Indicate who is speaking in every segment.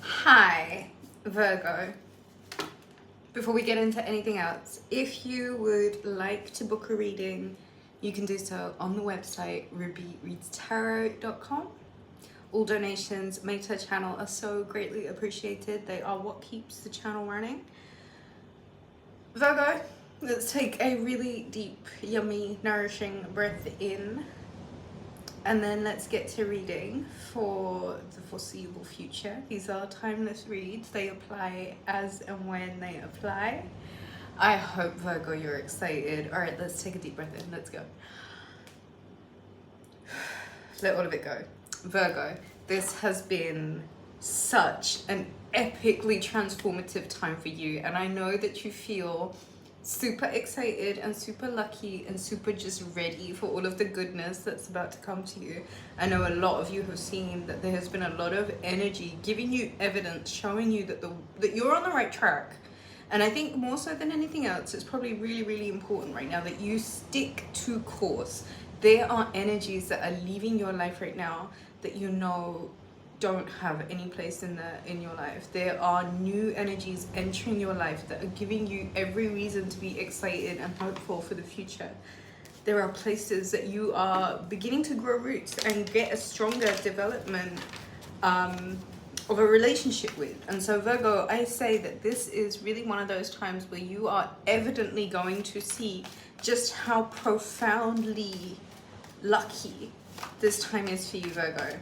Speaker 1: Hi, Virgo. Before we get into anything else, if you would like to book a reading, you can do so on the website rubyreadstarot.com. All donations made to the channel are so greatly appreciated. They are what keeps the channel running. Virgo, let's take a really deep, yummy, nourishing breath in. And then let's get to reading for the foreseeable future. These are timeless reads. They apply as and when they apply. I hope, Virgo, you're excited. All right, let's take a deep breath in. Let's go. Let all of it go. Virgo, this has been such an epically transformative time for you. And I know that you feel super excited and super lucky and super just ready for all of the goodness that's about to come to you. I know a lot of you have seen that there has been a lot of energy giving you evidence, showing you that you're on the right track. And I think more so than anything else, it's probably really, really important right now that you stick to course. There are energies that are leaving your life right now that you know don't have any place in your life. There are new energies entering your life that are giving you every reason to be excited and hopeful for the future. There are places that you are beginning to grow roots and get a stronger development of a relationship with. And so Virgo, I say that this is really one of those times where you are evidently going to see just how profoundly lucky this time is for you, Virgo.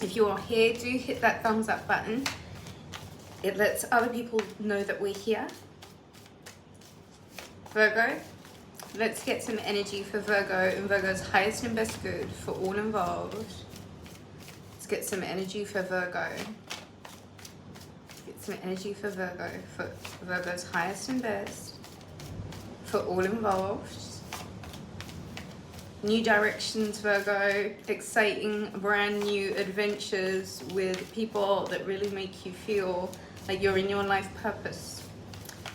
Speaker 1: If you are here, do hit that thumbs up button. It lets other people know that we're here. Virgo, let's get some energy for Virgo and Virgo's highest and best good for all involved. Let's get some energy for Virgo. Get some energy for Virgo, for Virgo's highest and best for all involved. New directions, Virgo, exciting brand new adventures with people that really make you feel like you're in your life purpose.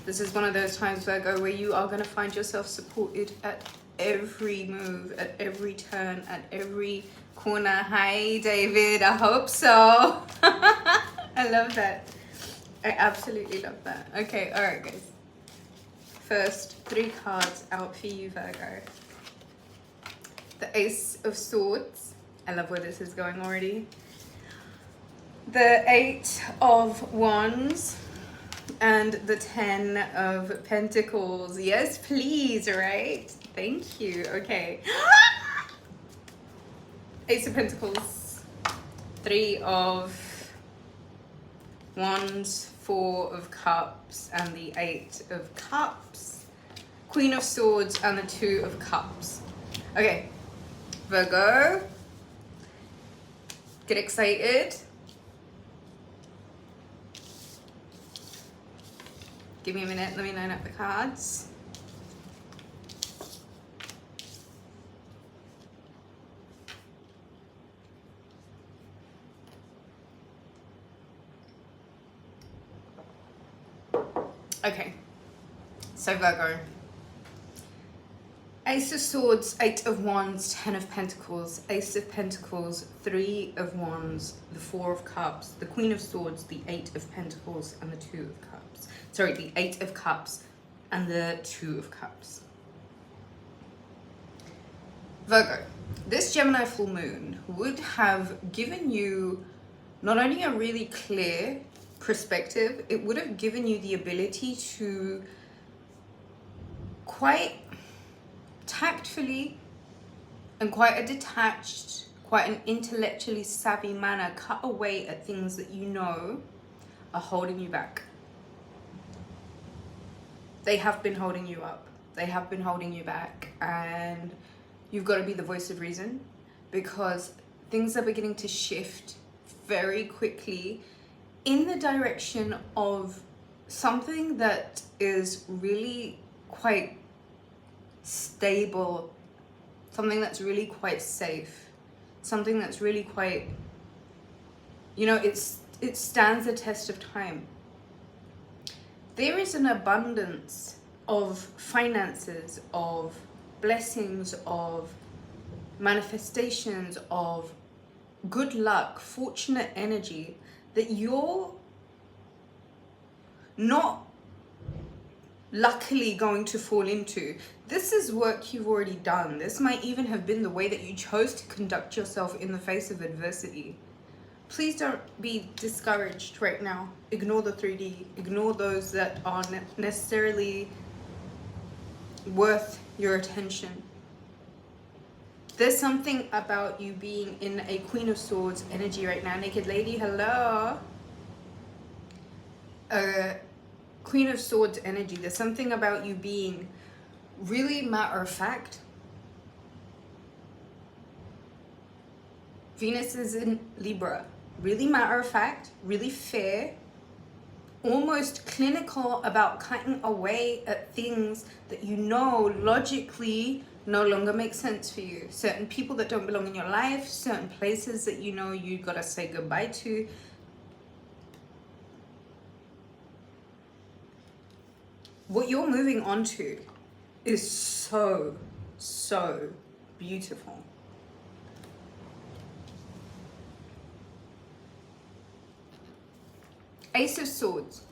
Speaker 1: This is one of those times, Virgo, where you are going to find yourself supported at every move, at every turn, at every corner. Hi, David. I hope so. I love that. I absolutely love that. Okay, all right, guys. First, 3 cards out for you, Virgo. The Ace of Swords. I love where this is going already. The 8 of Wands. And the 10 of Pentacles. Yes, please, right? Thank you. Okay. Ace of Pentacles. 3 of Wands. 4 of Cups. And the 8 of Cups. Queen of Swords and the 2 of Cups. Okay. Virgo, get excited. Give me a minute, let me line up the cards. Okay, so Virgo. Ace of Swords, 8 of Wands, 10 of Pentacles, Ace of Pentacles, 3 of Wands, the 4 of Cups, the Queen of Swords, the 8 of Pentacles, and the 2 of Cups. Sorry, the 8 of Cups and the 2 of Cups. Virgo, this Gemini full moon would have given you not only a really clear perspective, it would have given you the ability to quite tactfully and quite a detached, quite an intellectually savvy manner cut away at things that you know are holding you back. They have been holding you up. They have been holding you back, and you've got to be the voice of reason, because things are beginning to shift very quickly in the direction of something that is really quite stable, something that's really quite safe, something that's really quite, you know, it stands the test of time. There is an abundance of finances, of blessings, of manifestations, of good luck, fortunate energy that you're not luckily going to fall into. This is work you've already done. This might even have been the way that you chose to conduct yourself in the face of adversity. Please don't be discouraged right now. Ignore the 3D. Ignore those that aren't necessarily worth your attention. There's something about you being in a Queen of Swords energy right now. Naked Lady, hello. Queen of Swords energy. There's something about you being really matter of fact. Venus is in Libra. Really matter of fact, really fair, almost clinical about cutting away at things that you know logically no longer make sense for you. Certain people that don't belong in your life, certain places that you know you gotta say goodbye to. What you're moving on to is so beautiful. Ace of Swords.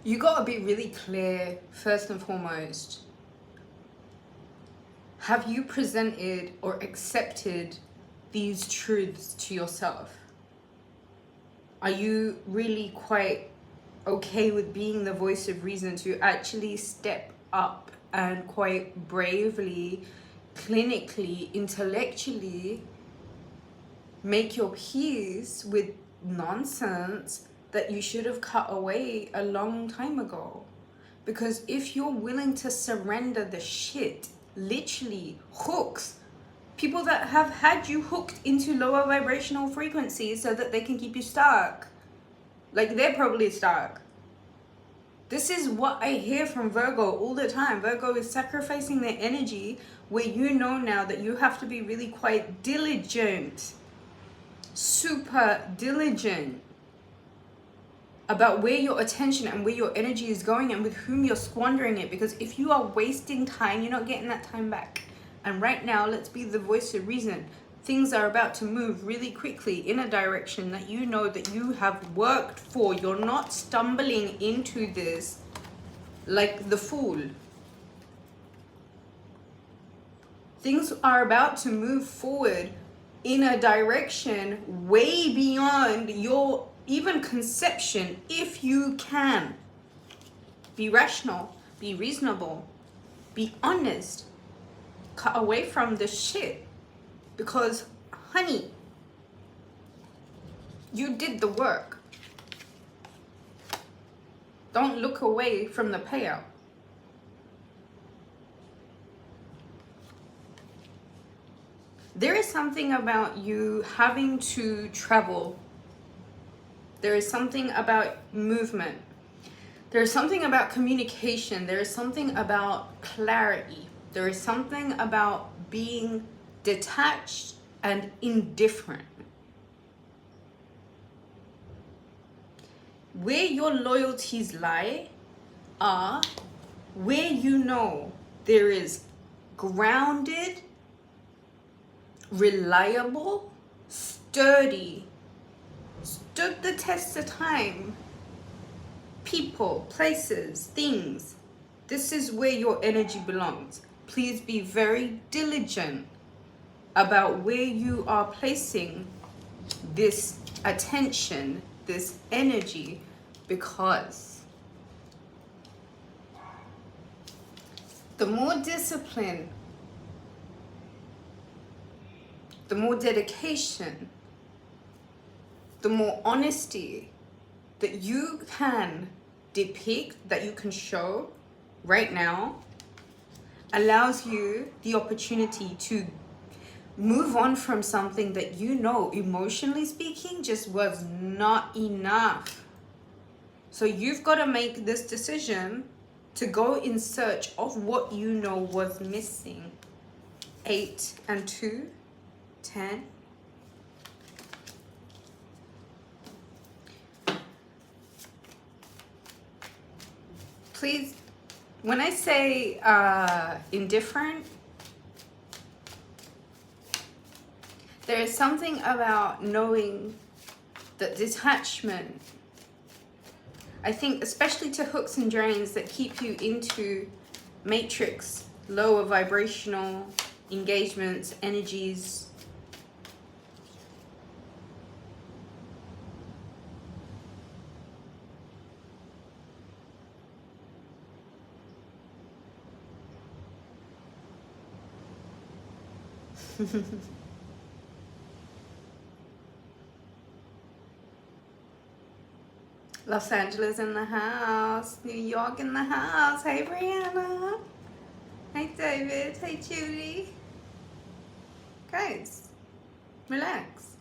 Speaker 1: You gotta be really clear, first and foremost. Have you presented or accepted these truths to yourself? Are you really quite okay with being the voice of reason to actually step up and quite bravely, clinically, intellectually make your peace with nonsense that you should have cut away a long time ago? Because if you're willing to surrender the shit, literally hooks, people that have had you hooked into lower vibrational frequencies so that they can keep you stuck, like they're probably stuck. This is what I hear from Virgo all the time. Virgo is sacrificing their energy where you know now that you have to be really quite diligent, super diligent about where your attention and where your energy is going and with whom you're squandering it. Because if you are wasting time, you're not getting that time back. And right now, let's be the voice of reason. Things are about to move really quickly in a direction that you know that you have worked for. You're not stumbling into this like the fool. Things are about to move forward in a direction way beyond your even conception. If you can be rational, be reasonable, be honest, cut away from the shit. Because, honey, you did the work. Don't look away from the payout. There is something about you having to travel. There is something about movement. There is something about communication. There is something about clarity. There is something about being detached and indifferent. Where your loyalties lie are where you know there is grounded, reliable, sturdy, stood the test of time, people, places, things. This is where your energy belongs. Please be very diligent about where you are placing this attention, this energy, because the more discipline, the more dedication, the more honesty that you can depict, that you can show right now, allows you the opportunity to move on from something that you know, emotionally speaking, just was not enough. So you've got to make this decision to go in search of what you know was missing. 8 and 2, 10. Please, when I say indifferent, There is something about knowing that detachment, I think especially to hooks and drains that keep you into matrix, lower vibrational engagements, energies. Los Angeles in the house, New York in the house. Hey Brianna. Hey David. Hey Judy. Guys, relax.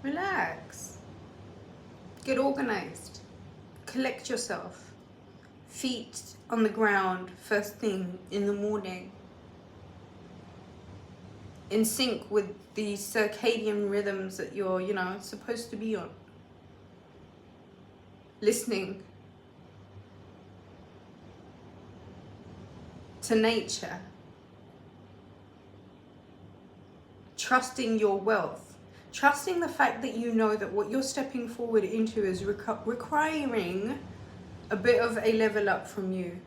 Speaker 1: Relax. Get organized. Collect yourself. Feet on the ground first thing in the morning. In sync with the circadian rhythms that you're, supposed to be on. Listening to nature. Trusting your wealth. Trusting the fact that you know that what you're stepping forward into is requiring a bit of a level up from you.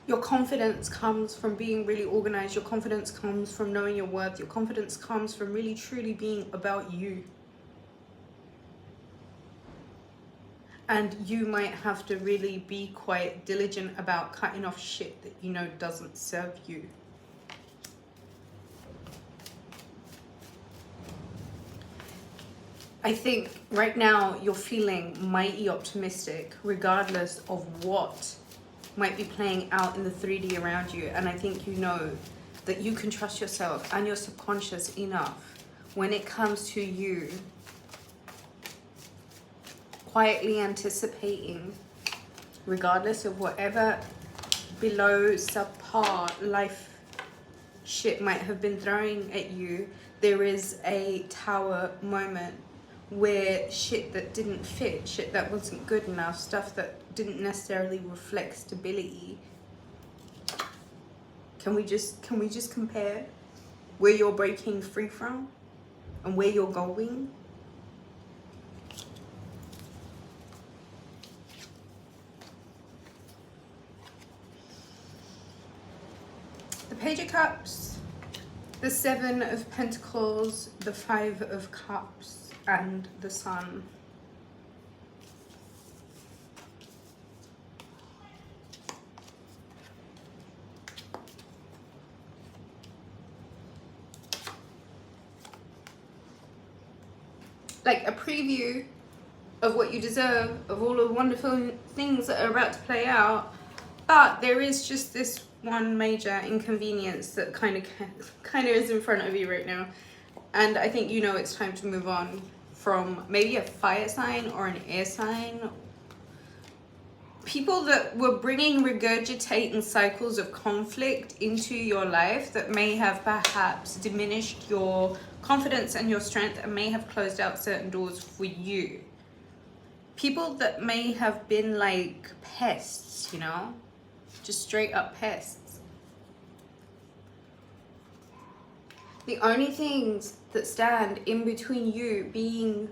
Speaker 1: Your confidence comes from being really organized. Your confidence comes from knowing your worth. Your confidence comes from really truly being about you. And you might have to really be quite diligent about cutting off shit that you know doesn't serve you. I think right now you're feeling mighty optimistic regardless of what might be playing out in the 3D around you. And I think you know that you can trust yourself and your subconscious enough when it comes to you quietly anticipating, regardless of whatever below subpar life shit might have been throwing at you, there is a tower moment where shit that didn't fit, shit that wasn't good enough, stuff that didn't necessarily reflect stability. Can we just compare where you're breaking free from and where you're going? The Page of Cups, the Seven of Pentacles, the Five of Cups, and the Sun. Like a preview of what you deserve, of all the wonderful things that are about to play out. But there is just this one major inconvenience that kind of is in front of you right now. And I think you know it's time to move on from maybe a fire sign or an air sign. People that were bringing regurgitating cycles of conflict into your life that may have perhaps diminished your confidence and your strength and may have closed out certain doors for you. People that may have been like pests, just straight up pests. The only things that stand in between you being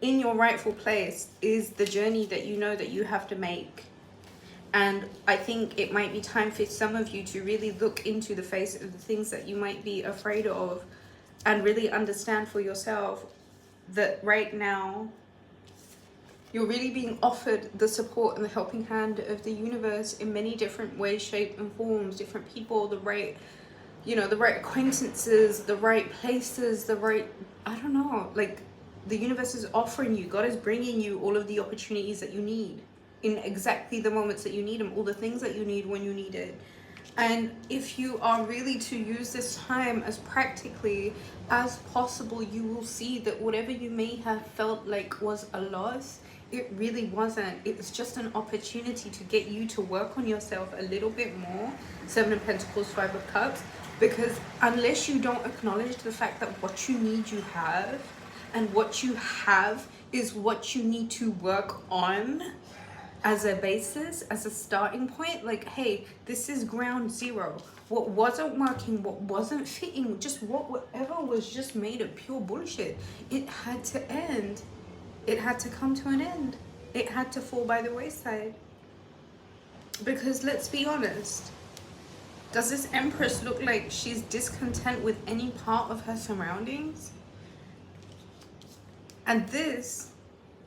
Speaker 1: in your rightful place is the journey that you know that you have to make. And I think it might be time for some of you to really look into the face of the things that you might be afraid of and really understand for yourself that right now you're really being offered the support and the helping hand of the universe in many different ways, shapes and forms, different people, the right acquaintances, the right places, the universe is offering you, God is bringing you all of the opportunities that you need in exactly the moments that you need them, all the things that you need when you need it. And if you are really to use this time as practically as possible, you will see that whatever you may have felt like was a loss, it really wasn't. It was just an opportunity to get you to work on yourself a little bit more. Seven of Pentacles, Five of Cups. Because unless you don't acknowledge the fact that what you need you have, and what you have is what you need to work on, as a basis, as a starting point. Like, hey, this is ground zero. What wasn't working, what wasn't fitting, just whatever was just made of pure bullshit, it had to end. It had to come to an end. It had to fall by the wayside. Because let's be honest, does this Empress look like she's discontent with any part of her surroundings? And this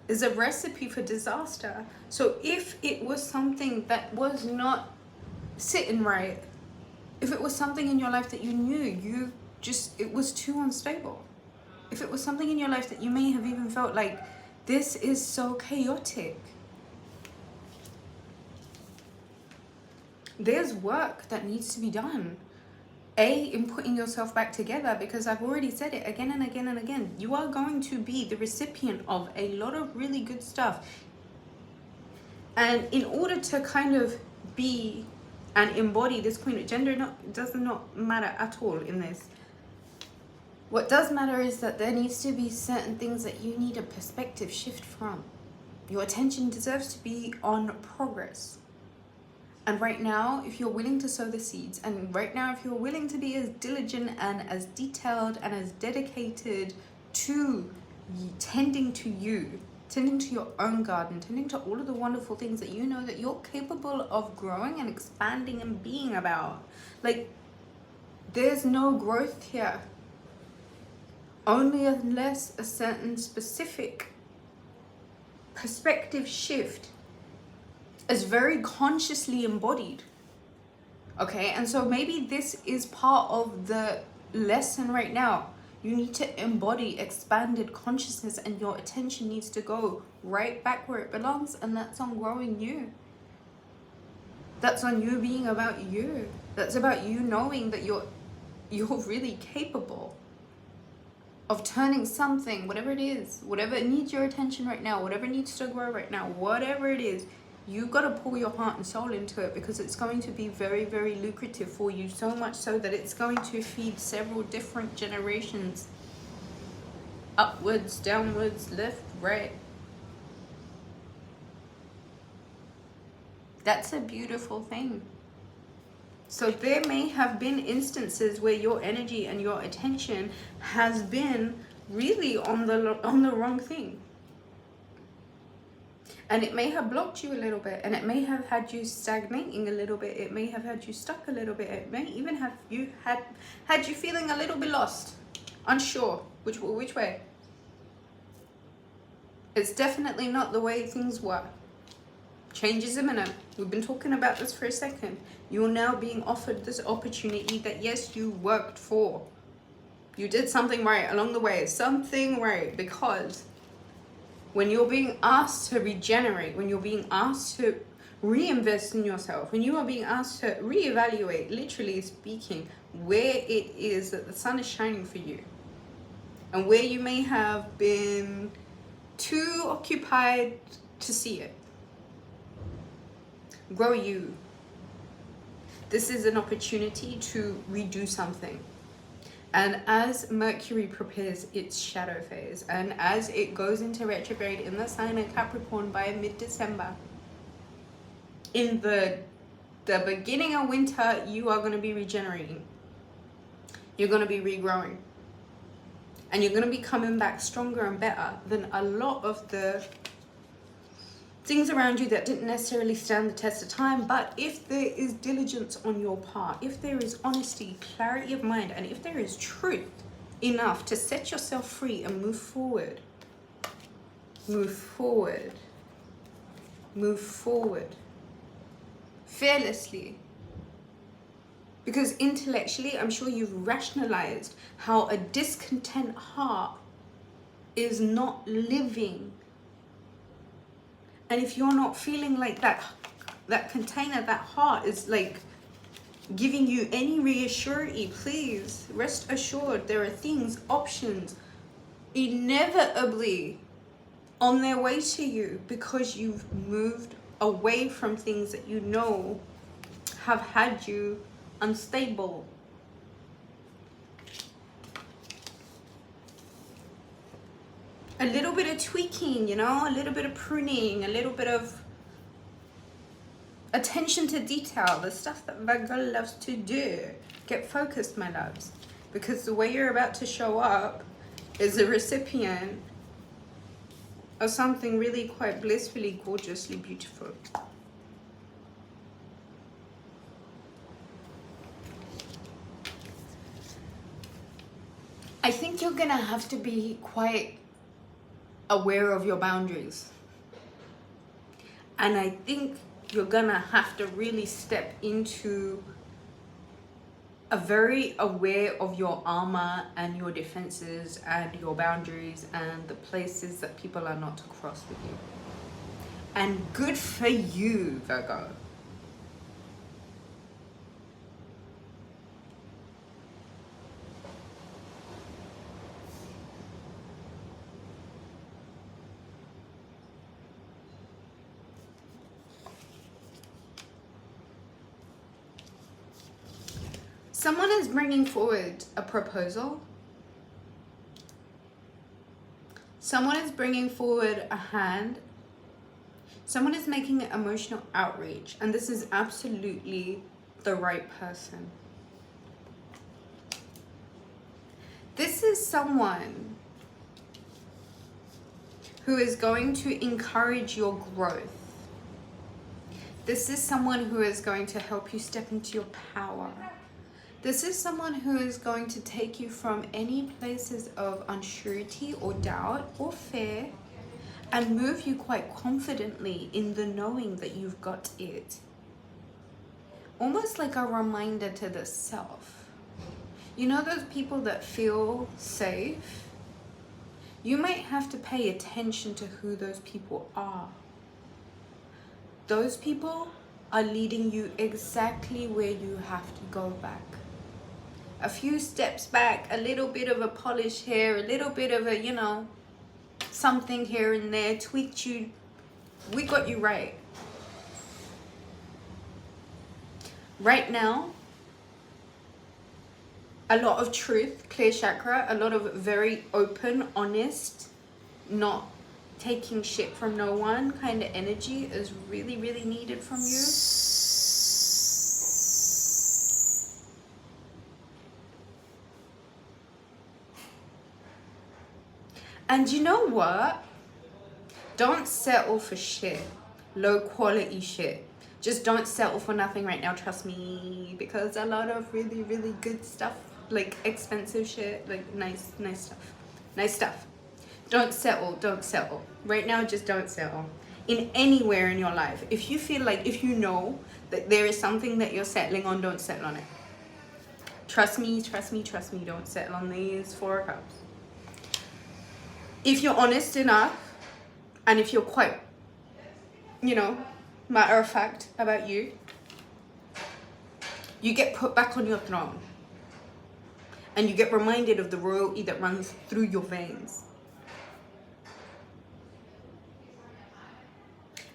Speaker 1: is a recipe for disaster. So if it was something that was not sitting right, if it was something in your life that you knew it was too unstable, if it was something in your life that you may have even felt like, this is so chaotic, there's work that needs to be done. In putting yourself back together, because I've already said it again and again and again, you are going to be the recipient of a lot of really good stuff. And in order to kind of be and embody this queen, gender does not matter at all in this. What does matter is that there needs to be certain things that you need a perspective shift from. Your attention deserves to be on progress. And right now, if you're willing to sow the seeds, and right now, if you're willing to be as diligent and as detailed and as dedicated to tending to you, tending to your own garden, tending to all of the wonderful things that you know that you're capable of growing and expanding and being about. Like, there's no growth here. Only unless a certain specific perspective shift is very consciously embodied. Okay, and so maybe this is part of the lesson right now. You need to embody expanded consciousness, and your attention needs to go right back where it belongs, and that's on growing you. That's on you being about you. That's about you knowing that you're really capable of turning something, whatever it is, whatever needs your attention right now, whatever needs to grow right now, whatever it is, you got to pour your heart and soul into it, because it's going to be very, very lucrative for you, so much so that it's going to feed several different generations, upwards, downwards, left, right. That's a beautiful thing. So there may have been instances where your energy and your attention has been really on the wrong thing. And it may have blocked you a little bit, and it may have had you stagnating a little bit. It may have had you stuck a little bit. It may even have you had you feeling a little bit lost, unsure which way. It's definitely not the way things were. Change is imminent. We've been talking about this for a second. You're now being offered this opportunity that, yes, you worked for. You did something right along the way, something right, because when you're being asked to regenerate, when you're being asked to reinvest in yourself, when you are being asked to reevaluate, literally speaking, where it is that the sun is shining for you, and where you may have been too occupied to see it. Grow you. This is an opportunity to redo something. And as Mercury prepares its shadow phase, and as it goes into retrograde in the sign of Capricorn by mid-December, in the beginning of winter, you are going to be regenerating. You're going to be regrowing. And you're going to be coming back stronger and better than a lot of the things around you that didn't necessarily stand the test of time. But if there is diligence on your part, if there is honesty, clarity of mind, and if there is truth enough to set yourself free and move forward, fearlessly. Because intellectually, I'm sure you've rationalized how a discontent heart is not living. And if you're not feeling like that container, that heart is like giving you any reassurance, please rest assured there are things, options, inevitably on their way to you, because you've moved away from things that you know have had you unstable. A little bit of tweaking, you know, a little bit of pruning, a little bit of Attention to detail, the stuff that Virgo loves to do. Get focused, my loves, because the way you're about to show up is a recipient of something really quite blissfully, gorgeously beautiful. I think you're gonna have to be quite aware of your boundaries. And I think you're gonna have to really step into a very aware of your armor and your defenses and your boundaries and the places that people are not to cross with you. And good for you, Virgo. Someone is bringing forward a proposal. Someone is bringing forward a hand. Someone is making an emotional outreach, and this is absolutely the right person. This is someone who is going to encourage your growth. This is someone who is going to help you step into your power. This is someone who is going to take you from any places of unsurety or doubt or fear and move you quite confidently in the knowing that you've got it. Almost like a reminder to the self. You know those people that feel safe? You might have to pay attention to who those people are. Those people are leading you exactly where you have to go back. A few steps back, a little bit of a polish here, a little bit of a, you know, something here and there, tweaked you. We got you right. Right now, a lot of truth, clear chakra, a lot of very open, honest, not taking shit from no one kind of energy is really, really needed from you. And you know what? Don't settle for shit. Low quality shit. Just don't settle for nothing right now, trust me. Because a lot of really, really good stuff, like expensive shit, like nice stuff. Nice stuff. Don't settle. Right now, just don't settle. In anywhere in your life. If you feel like, if you know that there is something that you're settling on, don't settle on it. Trust me, don't settle on these 4 of Cups. If you're honest enough, and if you're quite, you know, matter of fact about you, you get put back on your throne. And you get reminded of the royalty that runs through your veins.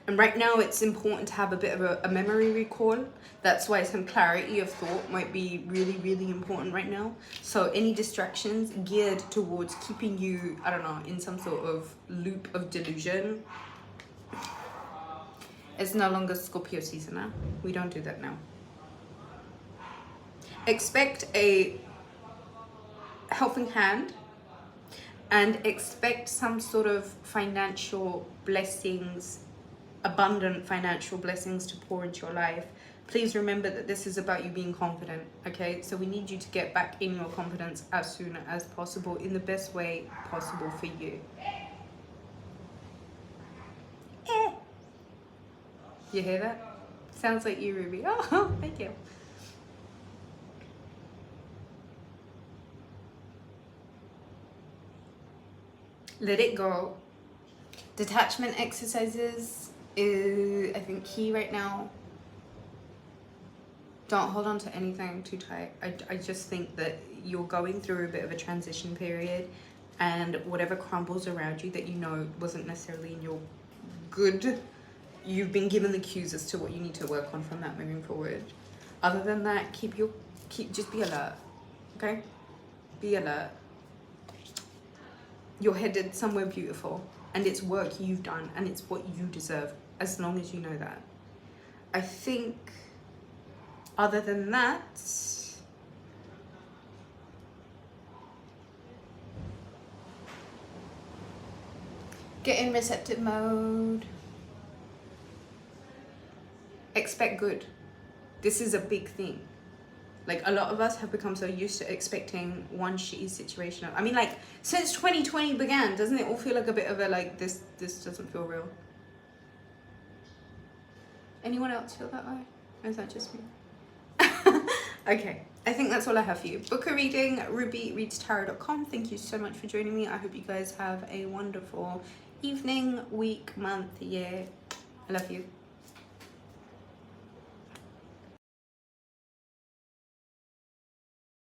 Speaker 1: And right now it's important to have a bit of a memory recall. That's why some clarity of thought might be really, really important right now. So any distractions geared towards keeping you, I don't know, in some sort of loop of delusion. It's no longer Scorpio season now. We don't do that now. Expect a helping hand and expect some sort of financial blessings, abundant financial blessings to pour into your life. Please remember that this is about you being confident, okay? So we need you to get back in your confidence as soon as possible in the best way possible for you. You hear that? Sounds like you, Ruby. Oh, thank you. Let it go. Detachment exercises is, I think, key right now. Don't hold on to anything too tight. I just think that you're going through a bit of a transition period, and whatever crumbles around you that you know wasn't necessarily in your good, you've been given the cues as to what you need to work on from that moving forward. Other than that, just be alert, okay? Be alert. You're headed somewhere beautiful, and it's work you've done, and it's what you deserve, as long as you know that. I think other than that, get in receptive mode. Expect good. This is a big thing. Like, a lot of us have become so used to expecting one shitty situation. I mean, like, since 2020 began, doesn't it all feel like a bit of a, like, this doesn't feel real? Anyone else feel that way? Or is that just me? Okay, I think that's all I have for you. Book a reading, rubyreadstarot.com. Thank you so much for joining me. I hope you guys have a wonderful evening, week, month, year. I love you.